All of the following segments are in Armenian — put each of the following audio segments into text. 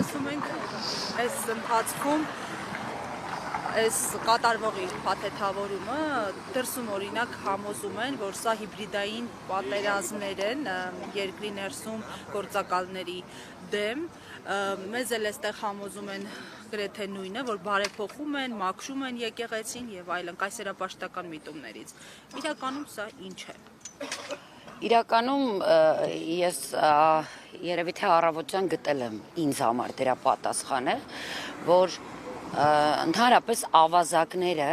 տեսնում ենք այս ընթացքում այս կատարվողի փաթեթավորումը դրսում օրինակ համոզում են, որ սա հիբրիդային պատերազմներ են երկրի ներսում գործակալների դեմ, մեզ էլ այստեղ համոզում են գրեթե նույնը, որ բարեփոխում են, մաքրում են եկեղեցին եւ այլն կայսերապաշտական միտումներից։ Իրականում սա ինչ է։ Իրականում ես երևի թե առավոտյան գտել եմ ինձ համար դրա պատասխանը, որ ընդհանրապես ավազակները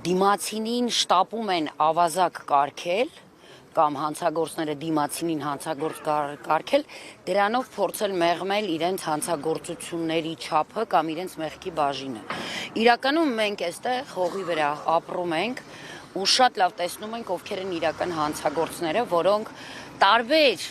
դիմացինին շտապում են ավազակ կարգել կամ հանցագործները դիմացինին հանցագործ կարգել, դրանով փորձել մեղմել իրենց հանցագործությունների չափը կամ իրենց մեղքի բաժինը։ Իրականում մենք այստեղ հողի վրա ապրում ենք ու շատ լավ տեսնում ենք ովքեր են իրական հանցագործները, որոնք տարբեր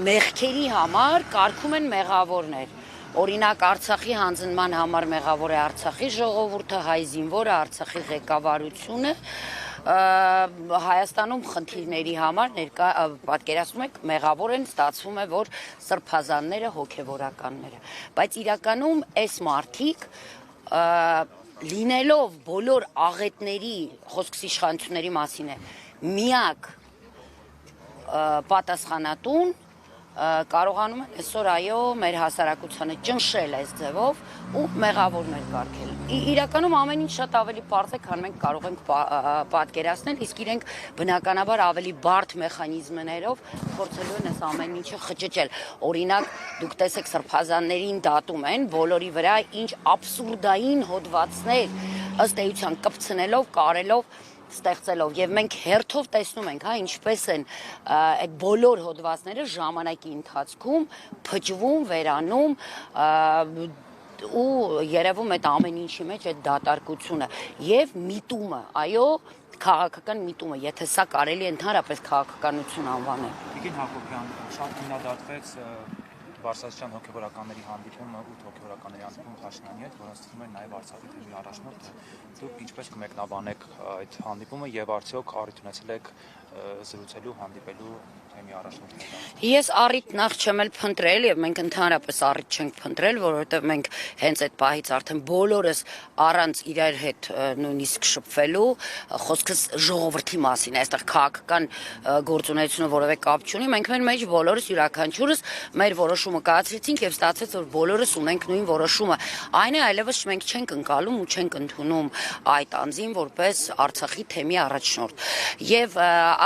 մեղքերի համար կարգում են մեղավորներ։ Օրինակ Արցախի հանձնման համար մեղավոր է Արցախի ժողովուրդը, հայ զինվորը, Արցախի ղեկավարությունը, Հայաստանում խնդիրների համար պատկերացնում եք մեղավոր են, ստացվում է, որ սրբազանները հոգևորականները, բայց իրականում այս մարդիկ լինելով բոլոր աղետների, խոսքս իշխանությունների մասին է, միակ պատասխանատուն կարողանում են այսօր այո մեր հասարակությանը ճնշել այս ձևով ու մեղավորներ կարգել։ Իրականում ամեն ինչ շատ ավելի պարզ է, քան մենք կարող ենք պատկերացնել, իսկ իրենք բնականաբար ավելի բարդ մեխանիզմներով փորձելու են այս ամեն ինչը խճճել։ Օրինակ, դուք տեսեք սրբազաններին դատում են, բոլորի վրա ինչ աբսուրդային հոդվածներ ըստ էության կպցնելով, կարելով ստեղծելով եւ մենք հերթով տեսնում ենք, ինչպես են այդ բոլոր հոդվածները ժամանակի ընթացքում փճվում, վերանում ու երևում այդ ամեն ինչի մեջ այդ դատարկությունը եւ միտումը, այո, քաղաքական միտումը, եթե սա կարելի է ընդհանրապես քաղաքականություն անվանել։ Տիկին Հակոբյան, շատ հիմնադարձվեց Վարսասյան հոգևորականների հանդիպումը 8 հոգևորականների հանդիպում Փաշինյանի հետ, որոնց թվում էր նաև Արցախի թեմի առաջնորդը։ Դուք ինչպես կմեկնաբանեք այդ հանդիպումը եւ արդյոք առիթ ունեցել եք զրուցելու, հանդիպելու թեմի առաջնորդների։ Ես առիթ նախ չեմ էլ փնտրել եւ մենք ընդհանրապես առիթ չենք փնտրել, որովհետեւ մենք հենց այդ պահից արդեն բոլորս առանց իրար հետ նույնիսկ շփվելու, խոսքս ժողովրդի մասին է, այստեղ քաղաքական գործունեությունը որևէ կապ չունի, մենք մեր մեջ բոլորս յուրաքանչյուրս մեր որոշումը կայացրեցինք եւ ստացվեց, որ բոլորս ունենք նույն որոշումը։ Այն է, այլևս մենք չենք ընկալում ու չենք ընդունում այդ անձին որպես Արցախի թեմի առաջնորդ։ Եվ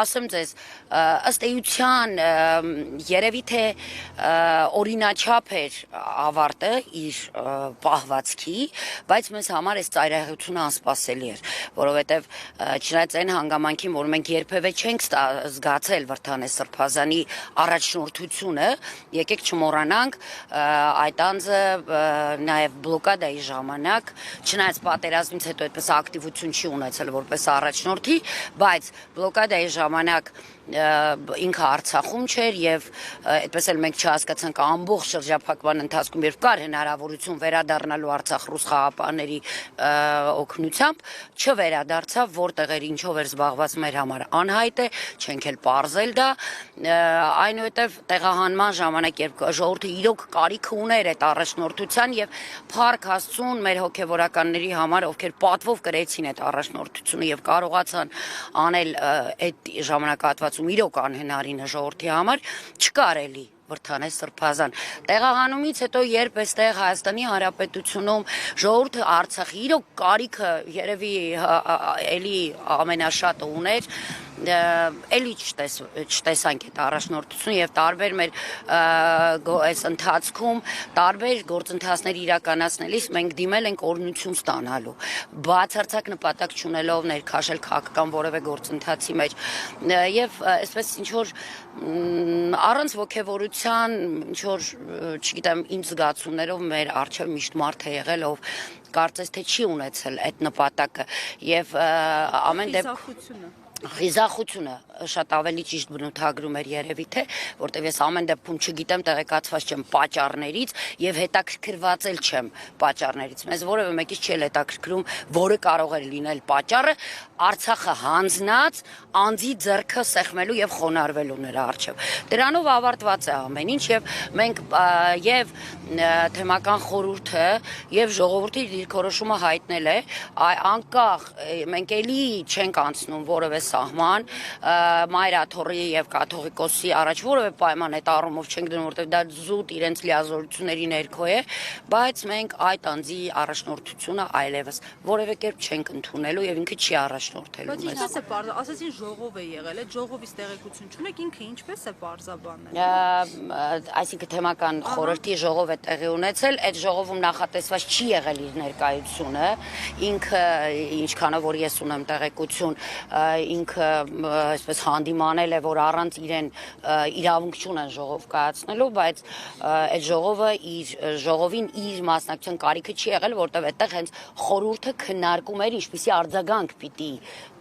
ասեմ ձեզ, ըստ էության երևի թե օրինաչափ էր ավարտը իր պահվածքի, բայց մեզ համար այս ծայրահեղությունը անսպասելի էր, որովհետեւ չնայած այն հանգամանքին, որ մենք երբևէ չենք զգացել Վրթանես Սրբազանի առաջնորդությունը, եկեք չմոռանանք այդ անձը նաև բլոկադայի ժամանակ, չնայած պատերազմից հետո այդպես ակտիվություն չի ունեցել որպես առաջնորդի, բայց բլոկադայի ժամանակ ինքը Արցախում չէր եւ այդպես էլ մենք չհասկացանք ամբողջ շրջափակման ընթացքում երբ կար հնարավորություն վերադառնալու Արցախ ռուս խաղապանների օգնությամբ չվերադարձավ, որտեղ էր ինչով էր զբաղված մեր համար անհայտ է, չենք էլ պարզել դա, այնուհետև տեղահանման ժամանակ երբ ժողովուրդը իրոք կարիք ուներ այդ առաջնորդության եւ փառք Աստծուն մեր հոգեվորականների համար, ովքեր պատվով կրեցին այդ առաջնորդությունը եւ կարողացան անել այդ ժամանակահատվածում իրոք անհնարին է ժողովրդի համար, չկարելի Վրթանես Սրբազան։ Տեղահանումից հետո երբ այստեղ Հայաստանի Հանրապետությունում ժողովուրդը Արցախի իրոք կարիքը երևի էլի ամենաշատը ուներ, էլի չտեսանք այդ առաջնորդությունը եւ տարբեր մեր այս ընթացքում տարբեր գործընթացներ իրականացնելիս մենք դիմել ենք օրհնություն ստանալու, բացարձակ նպատակ չունելով ներքաշել քաղաքական որևէ գործընթացի մեջ եւ այսպես ինչ որ առանց ոգևորության, ինչ որ, չգիտեմ, ինձ զգացումներով մեր առջև միշտ մարդ է եղել, ով կարծես թե չի ունեցել այդ նպատակը եւ ամեն դեպքում Խիզախությունը շատ ավելի ճիշտ բնութագրում էր երևի թե, որտեղ ես ամեն դեպքում չգիտեմ, տեղեկացված չեմ պատճառներից եւ հետաքրքրված էլ չեմ պատճառներից։ Մեզ որևէ մեկից չի հետաքրքրում, որը կարող է լինել պատճառը, Արցախը հանձնած անձի ձեռքը սեղմելու եւ խոնարհվելու նրա առջեւ։ Դրանով ավարտված է ամեն ինչ եւ մենք եւ թեմական խորհուրդը եւ ժողովրդի դիրքորոշումը հայտնել է, անկախ մենք էլի չենք անցնում որևէ սահման, մայրաթորի եւ կաթողիկոսի առաջ որևէ պայման այդ առումով չենք դնում, որտեղ դա զուտ իրենց լիազորությունների ներքո է, բայց մենք այդ անձի առաջնորդությունը այլևս որևէ կերպ չենք ընդունելու եւ ինքը չի առաջնորդելու Բայց մեզ։ ինչպես է բարձ, ասացին ժողով է եղել, այդ ժողովից տեղեկություն չունեք, ինքը ինչպես է բարձաբանել։ Այսինքն թեմական խորհրդի ժողով է տեղի ունեցել, այդ ժողովում նախատեսված չի եղել իր ներկայությունը, ինքը ինչքանով որ ես ունեմ տեղեկություն, ինքը այսպես հանդիմանել է, որ առանց իրեն իրավունք չունեն ժողով կայացնելու, բայց այդ ժողովին իր մասնակցության կարիքը չի եղել, որտեղ այդտեղ հենց խորհուրդը քննարկում էր ինչպիսի արձագանք պիտի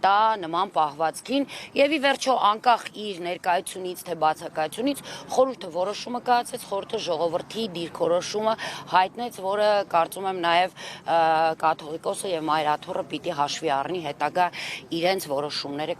տա նման պահվածքին եւ ի վերջո անկախ իր ներկայությունից թե բացակայությունից խորհուրդը որոշումը կայացրեց, խորհուրդը ժողովրդի դիրքորոշումը հայտնեց, որը կարծում եմ նաեւ կաթողիկոսը եւ մայրաթոռը պիտի հաշվի առնի հետագա իրենց որոշումները